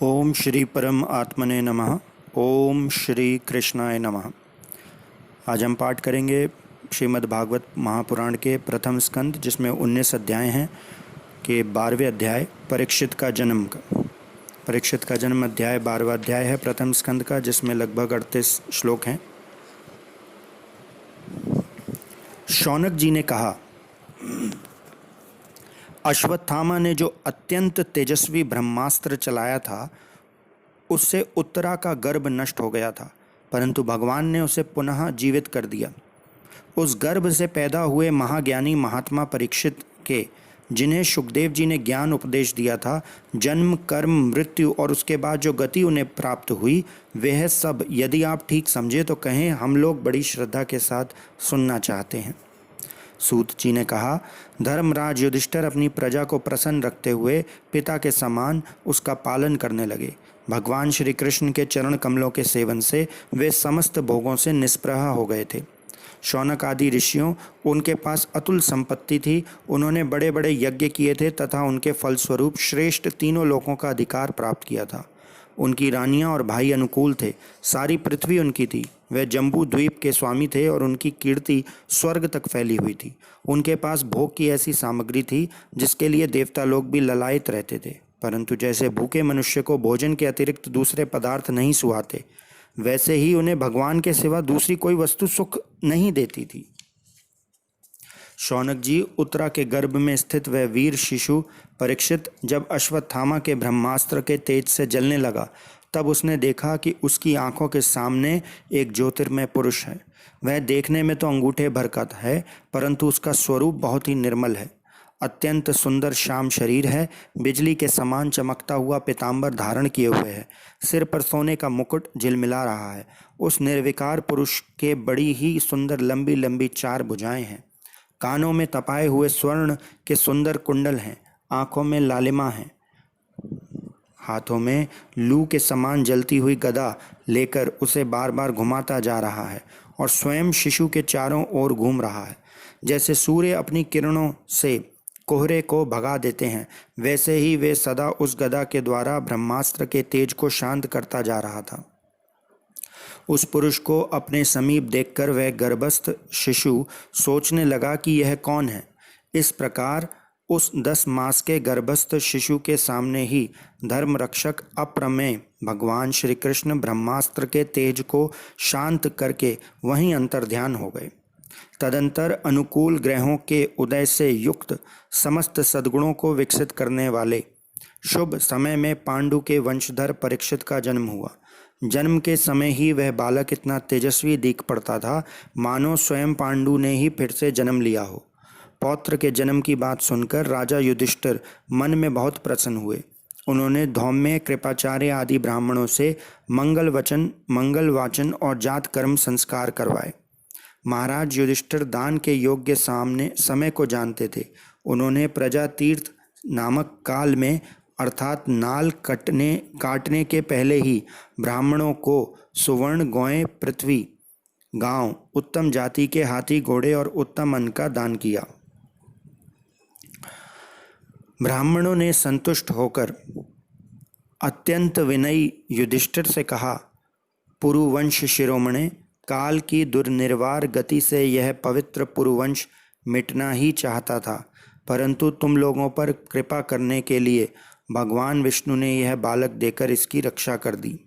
ओम श्री परम आत्मने नमः। ओम श्री कृष्णाय नमः। आज हम पाठ करेंगे श्रीमद् भागवत महापुराण के प्रथम स्कंद, जिसमें 19 अध्याय हैं, के 12वें अध्याय परीक्षित का जन्म का। परीक्षित का जन्म अध्याय 12वां अध्याय है प्रथम स्कंद का, जिसमें लगभग 38 श्लोक हैं। शौनक जी ने कहा, अश्वत्थामा ने जो अत्यंत तेजस्वी ब्रह्मास्त्र चलाया था, उससे उत्तरा का गर्भ नष्ट हो गया था, परंतु भगवान ने उसे पुनः जीवित कर दिया। उस गर्भ से पैदा हुए महाज्ञानी महात्मा परीक्षित के, जिन्हें सुखदेव जी ने ज्ञान उपदेश दिया था, जन्म, कर्म, मृत्यु और उसके बाद जो गति उन्हें प्राप्त हुई, वह सब यदि आप ठीक समझे तो कहें, हम लोग बड़ी श्रद्धा के साथ सुनना चाहते हैं। सूत जी ने कहा, धर्मराज युधिष्ठिर अपनी प्रजा को प्रसन्न रखते हुए पिता के समान उसका पालन करने लगे। भगवान श्री कृष्ण के चरण कमलों के सेवन से वे समस्त भोगों से निष्प्रह हो गए थे। शौनक आदि ऋषियों, उनके पास अतुल संपत्ति थी। उन्होंने बड़े बड़े यज्ञ किए थे तथा उनके फलस्वरूप श्रेष्ठ तीनों लोकों का अधिकार प्राप्त किया था। उनकी रानियां और भाई अनुकूल थे। सारी पृथ्वी उनकी थी। वे जम्बू द्वीप के स्वामी थे और उनकी कीर्ति स्वर्ग तक फैली हुई थी। उनके पास भोग की ऐसी सामग्री थी जिसके लिए देवता लोग भी ललायत रहते थे। परंतु जैसे भूखे मनुष्य को भोजन के अतिरिक्त दूसरे पदार्थ नहीं सुहाते, वैसे ही उन्हें भगवान के सिवा दूसरी कोई वस्तु सुख नहीं देती थी। शौनक जी, उत्तरा के गर्भ में स्थित वह वीर शिशु परीक्षित जब अश्वत्थामा के ब्रह्मास्त्र के तेज से जलने लगा, तब उसने देखा कि उसकी आंखों के सामने एक ज्योतिर्मय पुरुष है। वह देखने में तो अंगूठे भर का है, परंतु उसका स्वरूप बहुत ही निर्मल है। अत्यंत सुंदर श्याम शरीर है। बिजली के समान चमकता हुआ पीताम्बर धारण किए हुए है। सिर पर सोने का मुकुट झिलमिला रहा है। उस निर्विकार पुरुष के बड़ी ही सुंदर लंबी लंबी 4 भुजाएं हैं। कानों में तपाए हुए स्वर्ण के सुंदर कुंडल हैं। आंखों में लालिमा है। हाथों में लू के समान जलती हुई गदा लेकर उसे बार बार घुमाता जा रहा है और स्वयं शिशु के चारों ओर घूम रहा है। जैसे सूर्य अपनी किरणों से कोहरे को भगा देते हैं, वैसे ही वे सदा उस गदा के द्वारा ब्रह्मास्त्र के तेज को शांत करता जा रहा था। उस पुरुष को अपने समीप देखकर वह गर्भस्थ शिशु सोचने लगा कि यह कौन है। इस प्रकार उस 10 मास के गर्भस्थ शिशु के सामने ही धर्म रक्षक अप्रमेय भगवान श्री कृष्ण ब्रह्मास्त्र के तेज को शांत करके वहीं अंतर्ध्यान हो गए। तदंतर अनुकूल ग्रहों के उदय से युक्त समस्त सद्गुणों को विकसित करने वाले शुभ समय में पांडु के वंशधर परीक्षित का जन्म हुआ। जन्म के समय ही वह बालक इतना तेजस्वी दिख पड़ता था, मानो स्वयं पांडु ने ही फिर से जन्म लिया हो। पौत्र के जन्म की बात सुनकर राजा युधिष्ठिर मन में बहुत प्रसन्न हुए। उन्होंने धौम्य, कृपाचार्य आदि ब्राह्मणों से मंगल वाचन और जात कर्म संस्कार करवाए। महाराज युधिष्ठिर दान के योग्य समय को जानते थे। उन्होंने प्रजा तीर्थ नामक काल में, अर्थात नाल काटने के पहले ही ब्राह्मणों को सुवर्ण, गौएं, पृथ्वी, गांव, उत्तम जाति के हाथी घोड़े और उत्तम अन्न का दान किया। ब्राह्मणों ने संतुष्ट होकर अत्यंत विनयी युधिष्ठिर से कहा, पुरुवंश शिरोमणे, काल की दुर्निर्वार गति से यह पवित्र पुरुवंश मिटना ही चाहता था, परंतु तुम लोगों पर कृपा करने के लिए भगवान विष्णु ने यह बालक देकर इसकी रक्षा कर दी।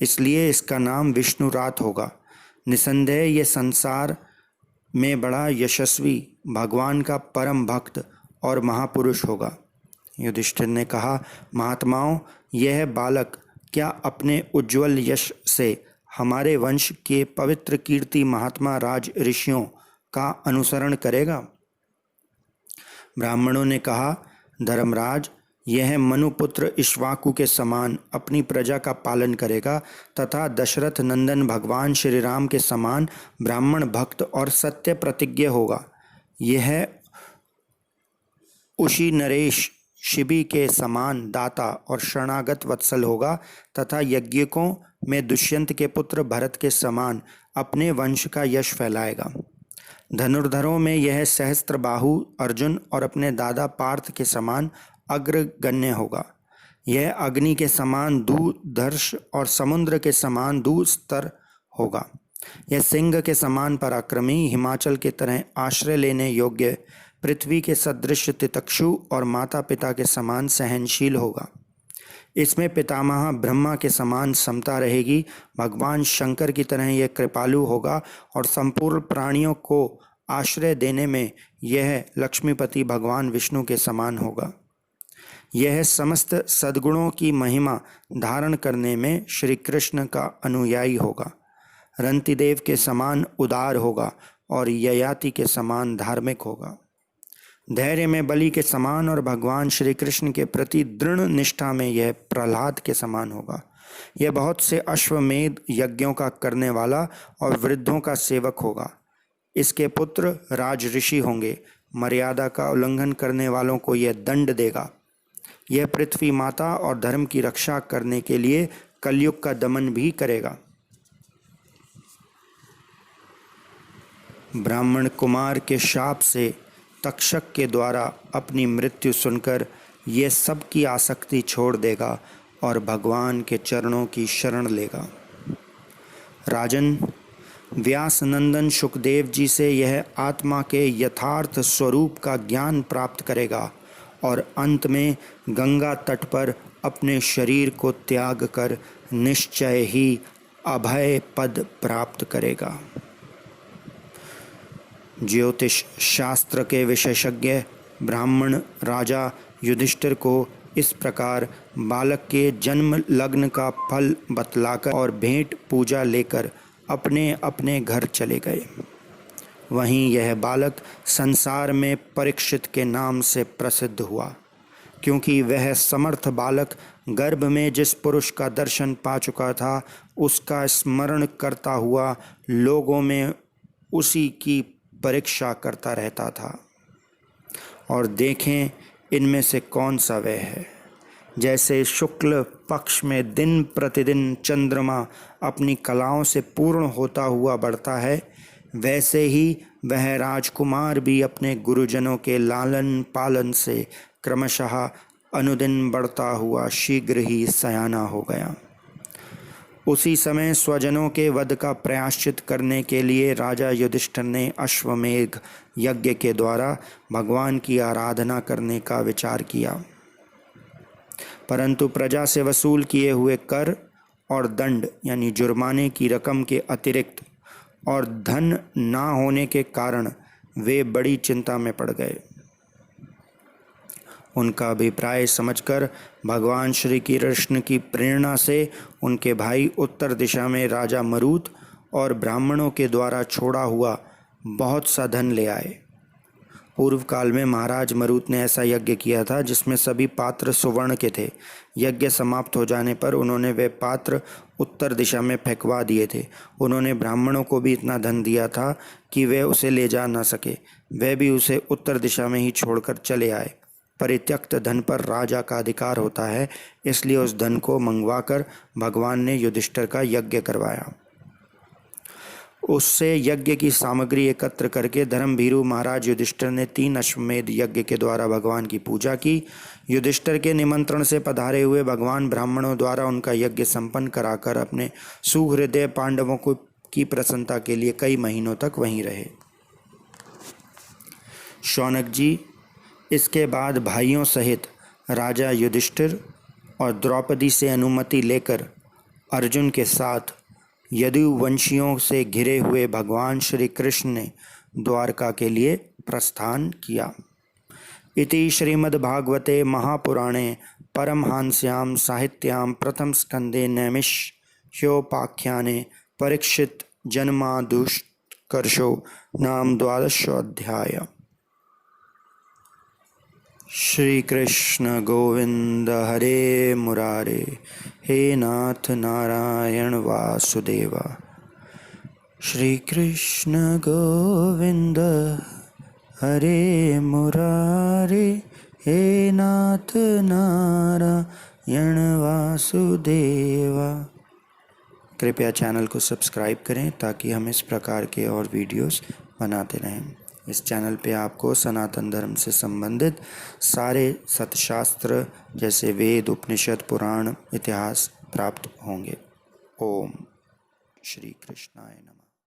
इसलिए इसका नाम विष्णुरात होगा। निसंदेह ये संसार में बड़ा यशस्वी, भगवान का परम भक्त और महापुरुष होगा। युधिष्ठिर ने कहा, महात्माओं, यह बालक क्या अपने उज्ज्वल यश से हमारे वंश के पवित्र कीर्ति महात्मा राज ऋषियों का अनुसरण करेगा? ब्राह्मणों ने कहा, धर्मराज, यह मनुपुत्र इक्ष्वाकु के समान अपनी प्रजा का पालन करेगा तथा दशरथ नंदन भगवान श्री राम के समान ब्राह्मण भक्त और सत्य प्रतिज्ञ होगा। यह उशी नरेश शिबी के समान दाता और शरणागत वत्सल होगा तथा यज्ञिकों में दुष्यंत के पुत्र भरत के समान अपने वंश का यश फैलाएगा। धनुर्धरों में यह सहस्त्रबाहु अर्जुन और अपने दादा पार्थ के समान अग्रगण्य होगा। यह अग्नि के समान दूरदर्श और समुद्र के समान दूरस्तर होगा। यह सिंह के समान पराक्रमी, हिमाचल के तरह आश्रय लेने योग्य, पृथ्वी के सदृश तितक्षु और माता पिता के समान सहनशील होगा। इसमें पितामह ब्रह्मा के समान समता रहेगी। भगवान शंकर की तरह यह कृपालु होगा और संपूर्ण प्राणियों को आश्रय देने में यह लक्ष्मीपति भगवान विष्णु के समान होगा। यह समस्त सद्गुणों की महिमा धारण करने में श्री कृष्ण का अनुयायी होगा। रंतिदेव के समान उदार होगा और ययाति के समान धार्मिक होगा। धैर्य में बलि के समान और भगवान श्री कृष्ण के प्रति दृढ़ निष्ठा में यह प्रहलाद के समान होगा। यह बहुत से अश्वमेध यज्ञों का करने वाला और वृद्धों का सेवक होगा। इसके पुत्र राज ऋषि होंगे। मर्यादा का उल्लंघन करने वालों को यह दंड देगा। यह पृथ्वी माता और धर्म की रक्षा करने के लिए कलयुग का दमन भी करेगा। ब्राह्मण कुमार के शाप से तक्षक के द्वारा अपनी मृत्यु सुनकर यह सब की आसक्ति छोड़ देगा और भगवान के चरणों की शरण लेगा। राजन, व्यास नंदन सुखदेव जी से यह आत्मा के यथार्थ स्वरूप का ज्ञान प्राप्त करेगा और अंत में गंगा तट पर अपने शरीर को त्याग कर निश्चय ही अभय पद प्राप्त करेगा। ज्योतिष शास्त्र के विशेषज्ञ ब्राह्मण राजा युधिष्ठिर को इस प्रकार बालक के जन्म लग्न का फल बतलाकर और भेंट पूजा लेकर अपने अपने घर चले गए। वहीं यह बालक संसार में परीक्षित के नाम से प्रसिद्ध हुआ, क्योंकि वह समर्थ बालक गर्भ में जिस पुरुष का दर्शन पा चुका था उसका स्मरण करता हुआ लोगों में उसी की परीक्षा करता रहता था और देखें इनमें से कौन सा वह है। जैसे शुक्ल पक्ष में दिन प्रतिदिन चंद्रमा अपनी कलाओं से पूर्ण होता हुआ बढ़ता है, वैसे ही वह राजकुमार भी अपने गुरुजनों के लालन पालन से क्रमशः अनुदिन बढ़ता हुआ शीघ्र ही सयाना हो गया। उसी समय स्वजनों के वध का प्रायश्चित करने के लिए राजा युधिष्ठिर ने अश्वमेध यज्ञ के द्वारा भगवान की आराधना करने का विचार किया, परंतु प्रजा से वसूल किए हुए कर और दंड यानी जुर्माने की रकम के अतिरिक्त और धन ना होने के कारण वे बड़ी चिंता में पड़ गए। उनका अभिप्राय समझकर भगवान श्री कृष्ण की प्रेरणा से उनके भाई उत्तर दिशा में राजा मरुत और ब्राह्मणों के द्वारा छोड़ा हुआ बहुत सा धन ले आए। पूर्व काल में महाराज मरुत ने ऐसा यज्ञ किया था जिसमें सभी पात्र सुवर्ण के थे। यज्ञ समाप्त हो जाने पर उन्होंने वे पात्र उत्तर दिशा में फेंकवा दिए थे। उन्होंने ब्राह्मणों को भी इतना धन दिया था कि वे उसे ले जा न सके। वे भी उसे उत्तर दिशा में ही छोड़कर चले आए। परित्यक्त धन पर राजा का अधिकार होता है, इसलिए उस धन को मंगवाकर भगवान ने युधिष्ठिर का यज्ञ करवाया। उससे यज्ञ की सामग्री एकत्र करके धर्मभीरु महाराज युधिष्ठिर ने 3 अश्वमेध यज्ञ के द्वारा भगवान की पूजा की। युधिष्ठिर के निमंत्रण से पधारे हुए भगवान ब्राह्मणों द्वारा उनका यज्ञ संपन्न कराकर अपने सुहृदय पांडवों को की प्रसन्नता के लिए कई महीनों तक वहीं रहे। शौनक जी इसके बाद भाइयों सहित राजा युधिष्ठिर और द्रौपदी से अनुमति लेकर अर्जुन के साथ यदुवंशियों से घिरे हुए भगवान श्री कृष्ण ने द्वारका के लिए प्रस्थान किया। इति श्रीमद्भागवते महापुराणे परमहंस्यां साहित्यां प्रथम स्कंदे नैमिष्योपाख्याने परीक्षित जन्मादुष्कर्षो नाम 12 श्री कृष्ण गोविंद हरे मुरारे, हे नाथ नारायण वासुदेवा। श्री कृष्ण गोविंद हरे मुरारे, हे नाथ नारायण वासुदेवा। कृपया चैनल को सब्सक्राइब करें ताकि हम इस प्रकार के और वीडियोस बनाते रहें। इस चैनल पे आपको सनातन धर्म से संबंधित सारे सतशास्त्र जैसे वेद, उपनिषद, पुराण, इतिहास प्राप्त होंगे। ओम श्री कृष्णाय नमः।